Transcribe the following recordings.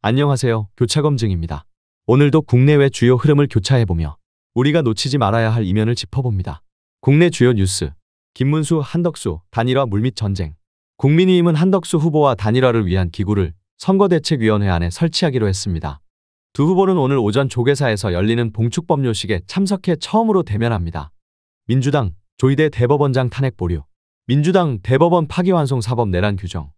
안녕하세요. 교차검증입니다. 오늘도 국내외 주요 흐름을 교차해보며 우리가 놓치지 말아야 할 이면을 짚어봅니다. 국내 주요 뉴스. 김문수, 한덕수, 단일화 물밑 전쟁. 국민의힘은 한덕수 후보와 단일화를 위한 기구를 선거대책위원회 안에 설치하기로 했습니다. 두 후보는 오늘 오전 조계사에서 열리는 봉축법요식에 참석해 처음으로 대면합니다. 민주당, 조희대 대법원장 탄핵 보류. 민주당 대법원 파기환송 사법 내란 규정.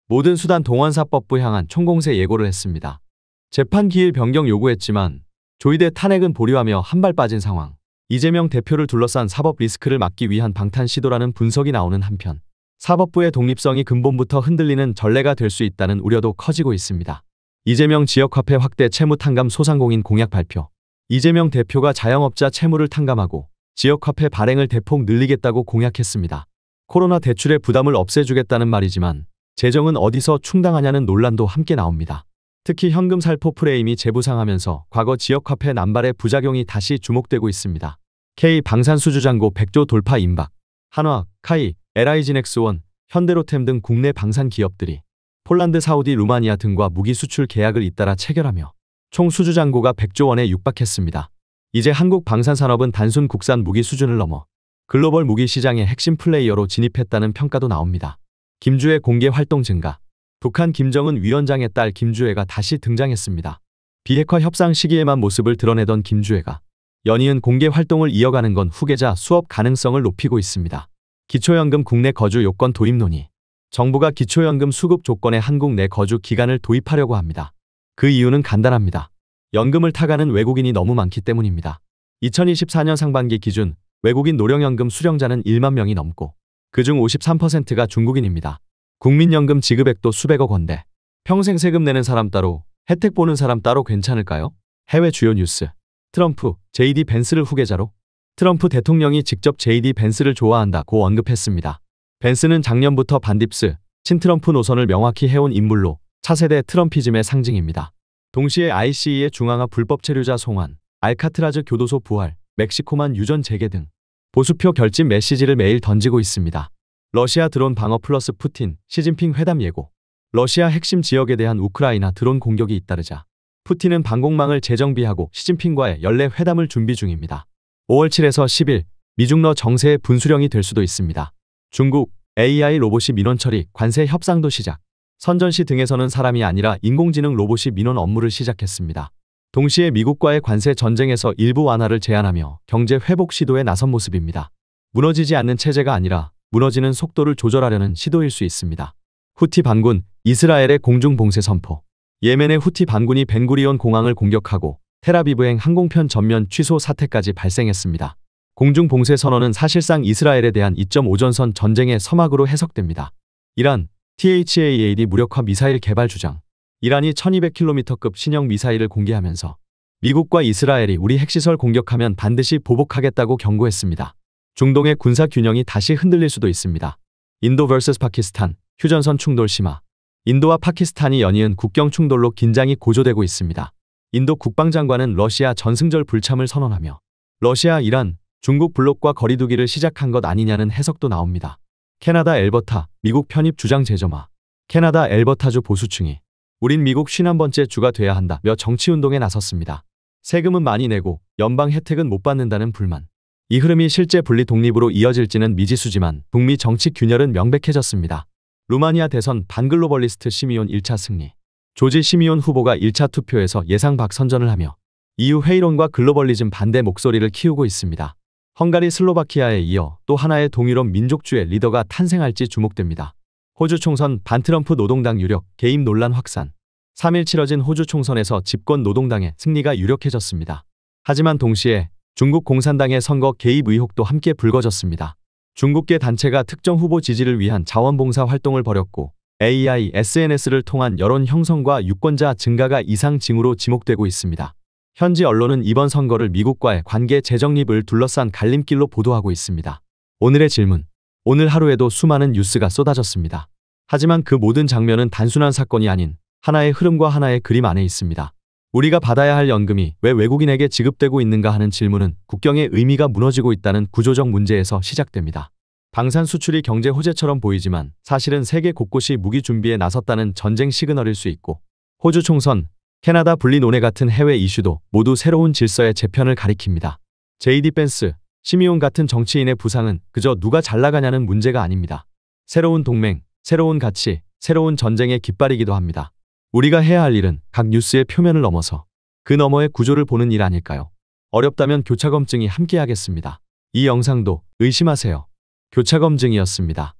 모든 수단 동원사법부 향한 총공세 예고를 했습니다. 재판 기일 변경 요구했지만 조희대 탄핵은 보류하며 한 발 빠진 상황. 이재명 대표를 둘러싼 사법 리스크를 막기 위한 방탄 시도라는 분석이 나오는 한편 사법부의 독립성이 근본부터 흔들리는 전례가 될 수 있다는 우려도 커지고 있습니다. 이재명 지역화폐 확대 채무 탕감 소상공인 공약 발표. 이재명 대표가 자영업자 채무를 탕감하고 지역화폐 발행을 대폭 늘리겠다고 공약했습니다. 코로나 대출의 부담을 없애주겠다는 말이지만 재정은 어디서 충당하냐는 논란도 함께 나옵니다. 특히 현금 살포 프레임이 재부상하면서 과거 지역화폐 남발의 부작용이 다시 주목되고 있습니다. K 방산수주잔고 100조 돌파 임박. 한화, 카이, LI진엑스원, 현대로템 등 국내 방산 기업들이 폴란드, 사우디, 루마니아 등과 무기 수출 계약을 잇따라 체결하며 총 수주잔고가 100조 원에 육박했습니다. 이제 한국 방산산업은 단순 국산 무기 수준을 넘어 글로벌 무기 시장의 핵심 플레이어로 진입했다는 평가도 나옵니다. 김주애 공개 활동 증가. 북한 김정은 위원장의 딸 김주애가 다시 등장했습니다. 비핵화 협상 시기에만 모습을 드러내던 김주애가 연이은 공개 활동을 이어가는 건 후계자 수업 가능성을 높이고 있습니다. 기초연금 국내 거주 요건 도입 논의. 정부가 기초연금 수급 조건에 한국 내 거주 기간을 도입하려고 합니다. 그 이유는 간단합니다. 연금을 타가는 외국인이 너무 많기 때문입니다. 2024년 상반기 기준 외국인 노령연금 수령자는 1만 명이 넘고 그중 53%가 중국인입니다. 국민연금 지급액도 수백억 원대. 평생 세금 내는 사람 따로, 혜택 보는 사람 따로 괜찮을까요? 해외 주요 뉴스. 트럼프, JD 벤스를 후계자로. 트럼프 대통령이 직접 JD 벤스를 좋아한다고 언급했습니다. 벤스는 작년부터 반딥스, 친트럼프 노선을 명확히 해온 인물로 차세대 트럼피즘의 상징입니다. 동시에 ICE의 중앙화 불법 체류자 송환, 알카트라즈 교도소 부활, 멕시코만 유전 재개 등 보수표 결집 메시지를 매일 던지고 있습니다. 러시아 드론 방어 플러스 푸틴, 시진핑 회담 예고. 러시아 핵심 지역에 대한 우크라이나 드론 공격이 잇따르자 푸틴은 방공망을 재정비하고 시진핑과의 연례 회담을 준비 중입니다. 5월 7에서 10일 미중러 정세의 분수령이 될 수도 있습니다. 중국 AI 로봇이 민원 처리, 관세 협상도 시작. 선전시 등에서는 사람이 아니라 인공지능 로봇이 민원 업무를 시작했습니다. 동시에 미국과의 관세 전쟁에서 일부 완화를 제안하며 경제 회복 시도에 나선 모습입니다. 무너지지 않는 체제가 아니라 무너지는 속도를 조절하려는 시도일 수 있습니다. 후티 반군, 이스라엘의 공중 봉쇄 선포. 예멘의 후티 반군이 벤구리온 공항을 공격하고 텔아비브행 항공편 전면 취소 사태까지 발생했습니다. 공중 봉쇄 선언은 사실상 이스라엘에 대한 2.5전선 전쟁의 서막으로 해석됩니다. 이란, THAAD 무력화 미사일 개발 주장. 이란이 1200km급 신형 미사일을 공개하면서 미국과 이스라엘이 우리 핵시설 공격하면 반드시 보복하겠다고 경고했습니다. 중동의 군사 균형이 다시 흔들릴 수도 있습니다. 인도 vs 파키스탄, 휴전선 충돌 심화. 인도와 파키스탄이 연이은 국경 충돌로 긴장이 고조되고 있습니다. 인도 국방장관은 러시아 전승절 불참을 선언하며 러시아, 이란, 중국 블록과 거리두기를 시작한 것 아니냐는 해석도 나옵니다. 캐나다 엘버타, 미국 편입 주장 재점화. 캐나다 엘버타주 보수층이 우린 미국 51번째 주가 돼야 한다며 정치운동에 나섰습니다. 세금은 많이 내고 연방 혜택은 못 받는다는 불만. 이 흐름이 실제 분리 독립으로 이어질지는 미지수지만 북미 정치 균열은 명백해졌습니다. 루마니아 대선 반글로벌리스트 시미온 1차 승리. 조지 시미온 후보가 1차 투표에서 예상 박선전을 하며 EU 회의론과 글로벌리즘 반대 목소리를 키우고 있습니다. 헝가리 슬로바키아에 이어 또 하나의 동유럽 민족주의 리더가 탄생할지 주목됩니다. 호주 총선 반트럼프 노동당 유력, 개입 논란 확산. 3일 치러진 호주 총선에서 집권 노동당의 승리가 유력해졌습니다. 하지만 동시에 중국 공산당의 선거 개입 의혹도 함께 불거졌습니다. 중국계 단체가 특정 후보 지지를 위한 자원봉사 활동을 벌였고 AI, SNS를 통한 여론 형성과 유권자 증가가 이상 징후로 지목되고 있습니다. 현지 언론은 이번 선거를 미국과의 관계 재정립을 둘러싼 갈림길로 보도하고 있습니다. 오늘의 질문. 오늘 하루에도 수많은 뉴스가 쏟아졌습니다. 하지만 그 모든 장면은 단순한 사건이 아닌 하나의 흐름과 하나의 그림 안에 있습니다. 우리가 받아야 할 연금이 왜 외국인에게 지급되고 있는가 하는 질문은 국경의 의미가 무너지고 있다는 구조적 문제에서 시작됩니다. 방산 수출이 경제 호재처럼 보이지만 사실은 세계 곳곳이 무기 준비에 나섰다는 전쟁 시그널일 수 있고 호주 총선, 캐나다 분리 논의 같은 해외 이슈도 모두 새로운 질서의 재편을 가리킵니다. JD 펜스, 시미온 같은 정치인의 부상은 그저 누가 잘 나가냐는 문제가 아닙니다. 새로운 동맹, 새로운 가치, 새로운 전쟁의 깃발이기도 합니다. 우리가 해야 할 일은 각 뉴스의 표면을 넘어서 그 너머의 구조를 보는 일 아닐까요? 어렵다면 교차검증이 함께하겠습니다. 이 영상도 의심하세요. 교차검증이었습니다.